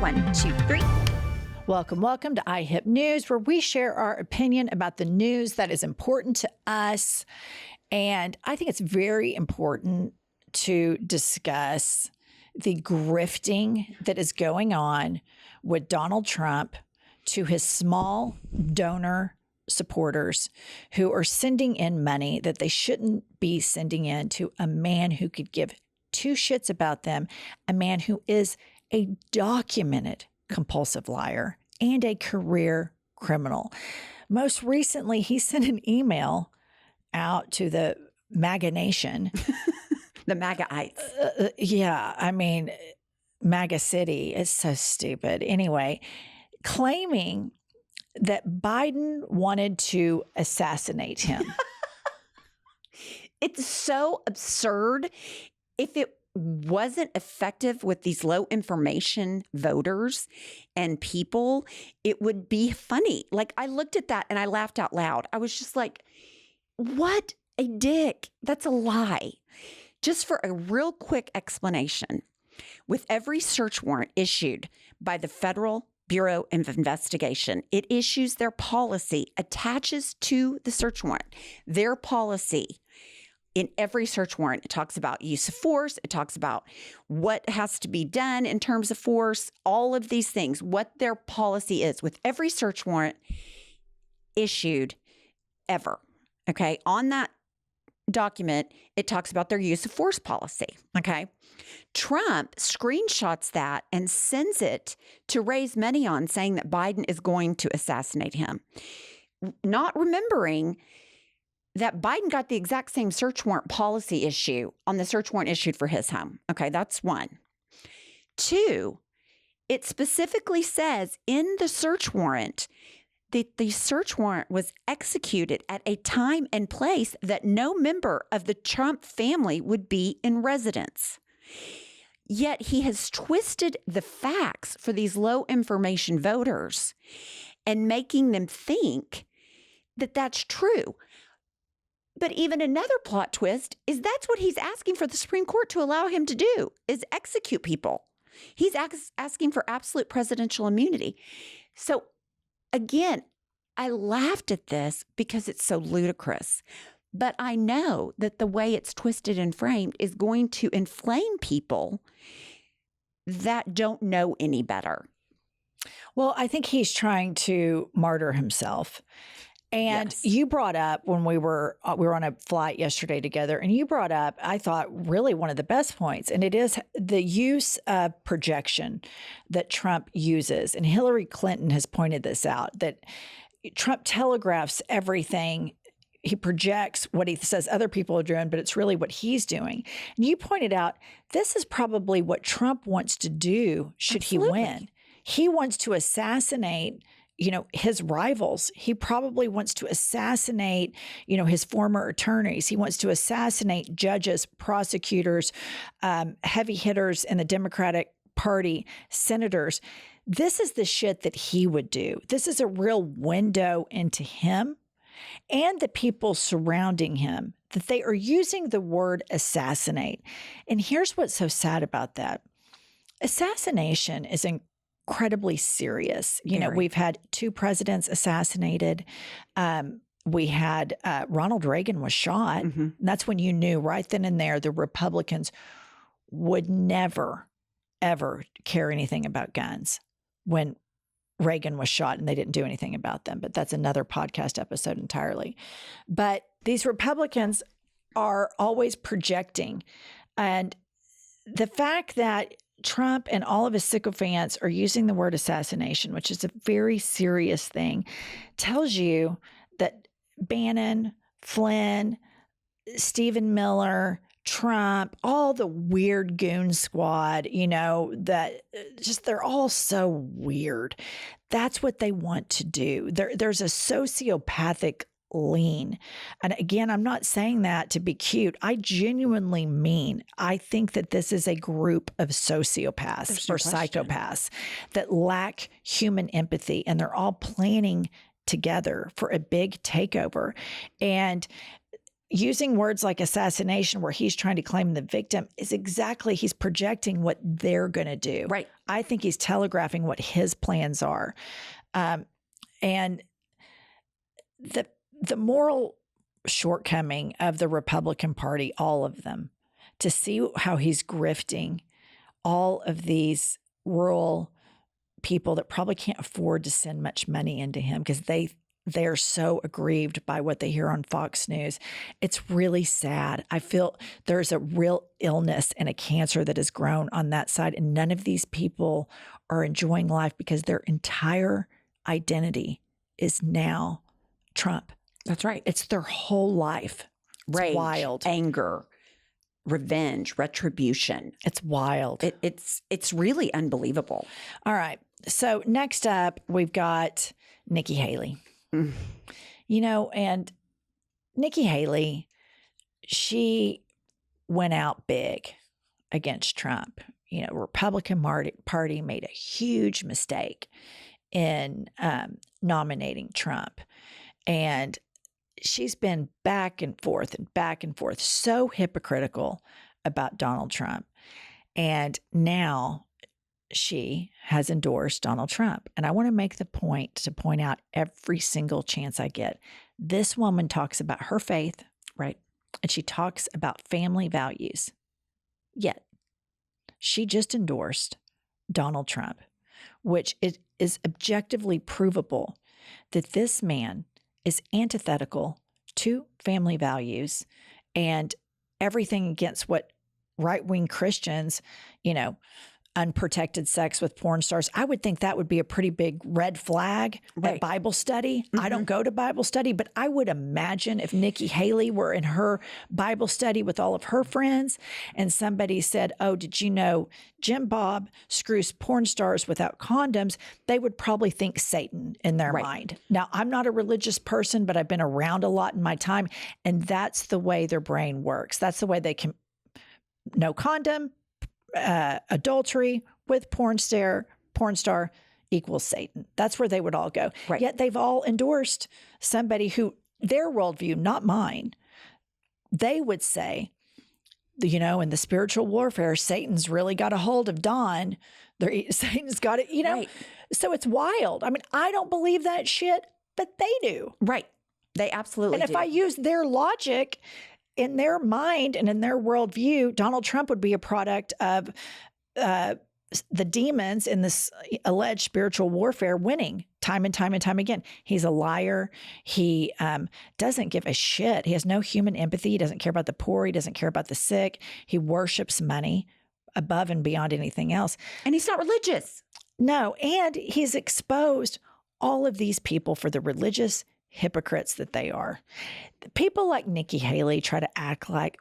1, 2, 3. Welcome to IHIP News, where we share our opinion about the news that is important to us. And I think it's very important to discuss the grifting that is going on with Donald Trump to his small donor supporters who are sending in money that they shouldn't be sending in to a man who could give two shits about them, a man who is a documented compulsive liar and a career criminal. Most recently, he sent an email out to the MAGA nation. The MAGAites. Yeah, I mean, MAGA City is so stupid. Anyway, claiming that Biden wanted to assassinate him. It's so absurd. If it wasn't effective with these low information voters and people, it would be funny. Like, I looked at that and I laughed out loud. I was just like, what a dick. That's a lie. Just for a real quick explanation, with every search warrant issued by the Federal Bureau of Investigation, it issues their policy, attaches to the search warrant, their policy. In every search warrant, it talks about use of force. It talks about what has to be done in terms of force, all of these things, what their policy is with every search warrant issued ever. Okay. On that document, it talks about their use of force policy. Okay. Trump screenshots that and sends it to raise money on, saying that Biden is going to assassinate him, not remembering that Biden got the exact same search warrant policy issue on the search warrant issued for his home. Okay, that's one. Two, it specifically says in the search warrant that the search warrant was executed at a time and place that no member of the Trump family would be in residence. Yet he has twisted the facts for these low information voters and making them think that that's true. But even another plot twist is that's what he's asking for the Supreme Court to allow him to do, is execute people. He's asking for absolute presidential immunity. So again, I laughed at this because it's so ludicrous. But I know that the way it's twisted and framed is going to inflame people that don't know any better. Well, I think he's trying to martyr himself. And Yes. You brought up when we were on a flight yesterday together, and you brought up, I thought, really one of the best points, and it is the use of projection that Trump uses. And Hillary Clinton has pointed this out, that Trump telegraphs everything. He projects what he says other people are doing, but it's really what he's doing. And you pointed out, this is probably what Trump wants to do should Absolutely. he win. He wants to assassinate his rivals. He probably wants to assassinate, his former attorneys. He wants to assassinate judges, prosecutors, heavy hitters in the Democratic Party, senators. This is the shit that he would do. This is a real window into him and the people surrounding him, that they are using the word assassinate. And here's what's so sad about that. Assassination is incredibly serious. We've had two presidents assassinated. We had Ronald Reagan was shot. Mm-hmm. That's when you knew right then and there the Republicans would never, ever care anything about guns when Reagan was shot and they didn't do anything about them. But that's another podcast episode entirely. But these Republicans are always projecting. And the fact that Trump and all of his sycophants are using the word assassination, which is a very serious thing, tells you that Bannon, Flynn, Stephen Miller, Trump, all the weird goon squad, that just they're all so weird. That's what they want to do. There's a sociopathic lean. And again, I'm not saying that to be cute. I genuinely mean, I think that this is a group of sociopaths or psychopaths that lack human empathy, and they're all planning together for a big takeover. And using words like assassination, where he's trying to claim the victim, is exactly, he's projecting what they're going to do. Right. I think he's telegraphing what his plans are. And the moral shortcoming of the Republican Party, all of them, to see how he's grifting all of these rural people that probably can't afford to send much money into him because they're so aggrieved by what they hear on Fox News. It's really sad. I feel there's a real illness and a cancer that has grown on that side, and none of these people are enjoying life because their entire identity is now Trump. That's right. It's their whole life. It's Rage, wild. anger, revenge, retribution. It's wild. It's really unbelievable. All right. So next up, we've got Nikki Haley. And Nikki Haley, she went out big against Trump. Republican Party made a huge mistake in nominating Trump. And she's been back and forth, so hypocritical about Donald Trump. And now she has endorsed Donald Trump. And I want to make the point to point out every single chance I get. This woman talks about her faith, right? And she talks about family values. Yet she just endorsed Donald Trump, which is objectively provable that this man is antithetical to family values and everything against what right-wing Christians, unprotected sex with porn stars. I would think that would be a pretty big red flag at Bible study. I don't go to Bible study, but I would imagine if Nikki Haley were in her Bible study with all of her friends and somebody said, oh, did you know Jim Bob screws porn stars without condoms? They would probably think Satan in their mind. Now, I'm not a religious person, but I've been around a lot in my time, and that's the way their brain works. That's the way they can, no condom, adultery with porn star equals Satan. That's where they would all go. Right. Yet they've all endorsed somebody who, their worldview, not mine, they would say, in the spiritual warfare, Satan's really got a hold of Don. Satan's got it, Right. So it's wild. I mean, I don't believe that shit, but they do. Right. They absolutely do. And if I use their logic, in their mind and in their worldview, Donald Trump would be a product of the demons in this alleged spiritual warfare winning time and time and time again. He's a liar. He doesn't give a shit. He has no human empathy. He doesn't care about the poor. He doesn't care about the sick. He worships money above and beyond anything else. And he's not religious. No. And he's exposed all of these people for the religious hypocrites that they are. People like Nikki Haley try to act like,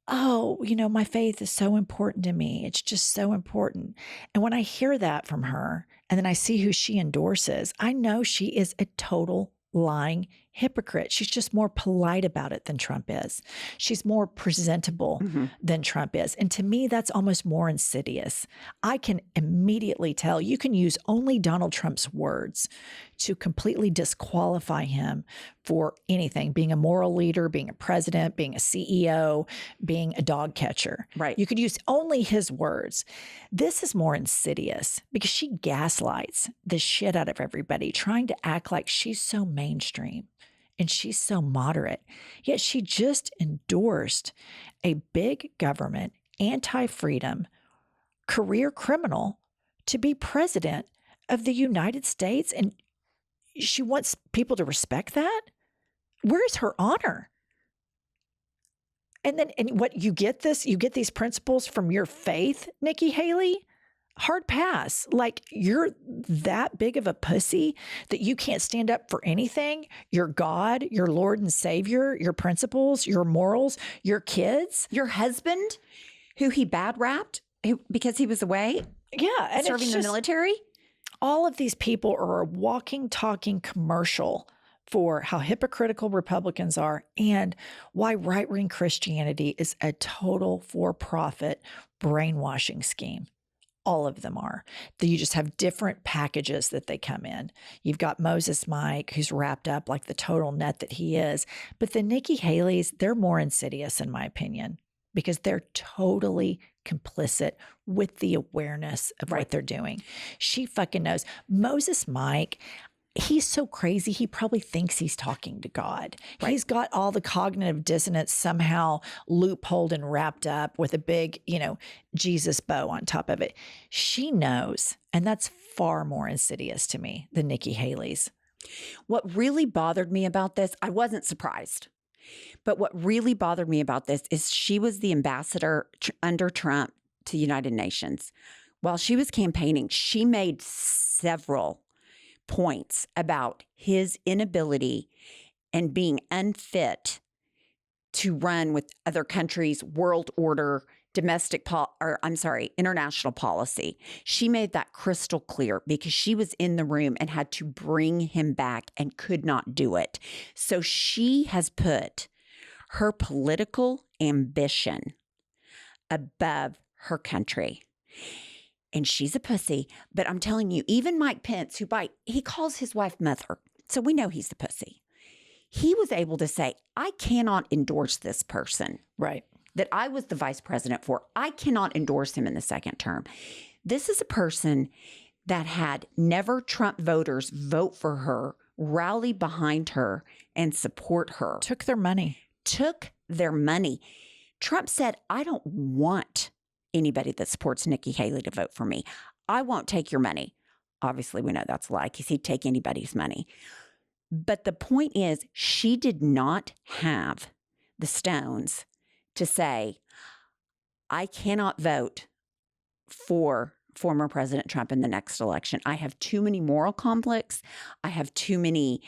oh, my faith is so important to me. It's just so important. And when I hear that from her, and then I see who she endorses, I know she is a total lying hypocrite. She's just more polite about it than Trump is. She's more presentable than Trump is. And to me, that's almost more insidious. I can immediately tell you can use only Donald Trump's words to completely disqualify him for anything, being a moral leader, being a president, being a CEO, being a dog catcher. Right. You could use only his words. This is more insidious because she gaslights the shit out of everybody, trying to act like she's so mainstream and she's so moderate. Yet she just endorsed a big government, anti-freedom, career criminal to be president of the United States. And she wants people to respect that. Where's her honor? And what you get these principles from your faith, Nikki Haley? Hard pass. Like, you're that big of a pussy that you can't stand up for anything. Your God, your Lord and Savior, your principles, your morals, your kids. Your husband, who he bad rapped because he was away. Yeah. And serving the military. All of these people are a walking, talking commercial for how hypocritical Republicans are and why right-wing Christianity is a total for-profit brainwashing scheme. All of them are. You just have different packages that they come in. You've got Moses Mike, who's wrapped up like the total nut that he is. But the Nikki Haley's, they're more insidious, in my opinion, because they're totally complicit with the awareness of what they're doing. She fucking knows. Moses Mike, he's so crazy, he probably thinks he's talking to God. Right. He's got all the cognitive dissonance somehow loopholed and wrapped up with a big, Jesus bow on top of it. She knows, and that's far more insidious to me than Nikki Haley's. What really bothered me about this, I wasn't surprised. But what really bothered me about this is she was the ambassador under Trump to the United Nations. While she was campaigning, she made several points about his inability and being unfit to run with other countries' world order, international policy. She made that crystal clear because she was in the room and had to bring him back and could not do it. So she has put her political ambition above her country. And she's a pussy, but I'm telling you, even Mike Pence, he calls his wife mother, so we know he's a pussy. He was able to say, I cannot endorse this person. Right. That I was the vice president for. I cannot endorse him in the second term. This is a person that had never Trump voters vote for her, rally behind her, and support her. Took their money. Trump said, I don't want anybody that supports Nikki Haley to vote for me. I won't take your money. Obviously, we know that's a lie because he'd take anybody's money. But the point is, she did not have the stones to say, I cannot vote for former President Trump in the next election. I have too many moral conflicts. I have too many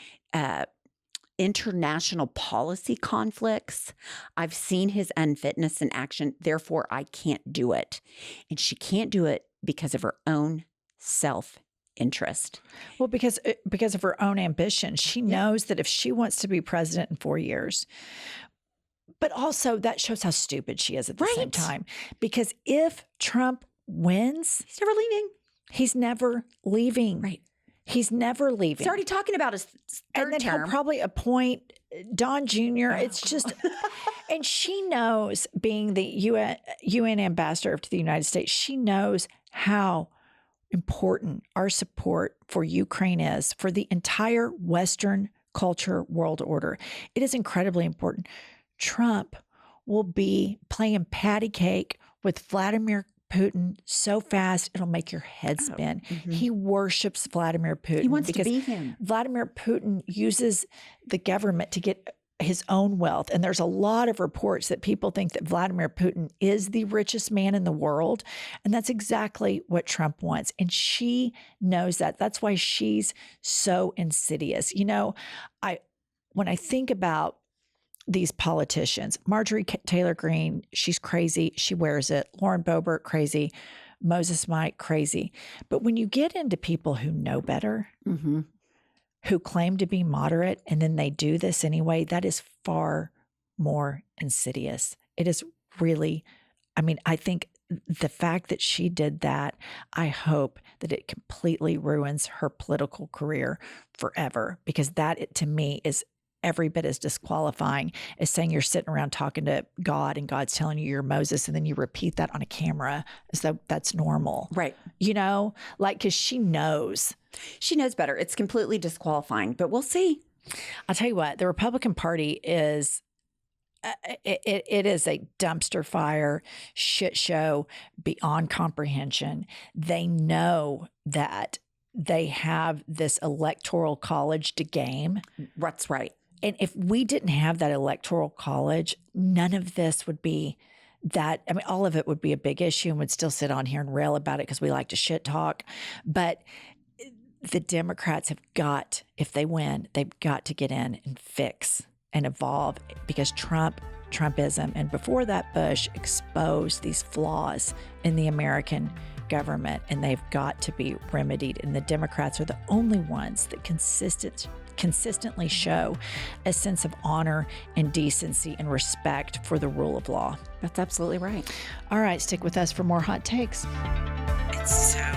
international policy conflicts. I've seen his unfitness in action. Therefore, I can't do it. And she can't do it because of her own self-interest. Well, because of her own ambition. She knows that if she wants to be president in 4 years, but also that shows how stupid she is at the same time. Because if Trump wins, he's never leaving. He's never leaving. Right. He's never leaving. He's already talking about his third and then term. He'll probably appoint Don Jr. It's just, and she knows, being the UN ambassador to the United States, she knows how important our support for Ukraine is, for the entire Western culture world order. It is incredibly important. Trump will be playing patty cake with Vladimir Putin so fast it'll make your head spin. He worships Vladimir Putin. He wants to be him. Vladimir Putin uses the government to get his own wealth. And there's a lot of reports that people think that Vladimir Putin is the richest man in the world. And that's exactly what Trump wants. And she knows that. That's why she's so insidious. When I think about these politicians, Marjorie Taylor Greene, she's crazy. She wears it. Lauren Boebert, crazy. Moses Mike, crazy. But when you get into people who know better, who claim to be moderate, and then they do this anyway, that is far more insidious. It is really, I think the fact that she did that, I hope that it completely ruins her political career forever, because that, to me, is every bit as disqualifying as saying you're sitting around talking to God and God's telling you you're Moses, and then you repeat that on a camera as though that's normal. Right. Because she knows. She knows better. It's completely disqualifying, but we'll see. I'll tell you what, the Republican Party is, it is a dumpster fire, shit show beyond comprehension. They know that they have this electoral college to game. That's right. And if we didn't have that electoral college, none of this would be that. All of it would be a big issue and would still sit on here and rail about it because we like to shit talk. But the Democrats have got, if they win, they've got to get in and fix and evolve, because Trumpism, and before that Bush, exposed these flaws in the American government, and they've got to be remedied. And the Democrats are the only ones that consistently show a sense of honor and decency and respect for the rule of law. That's absolutely right. All right, stick with us for more hot takes. So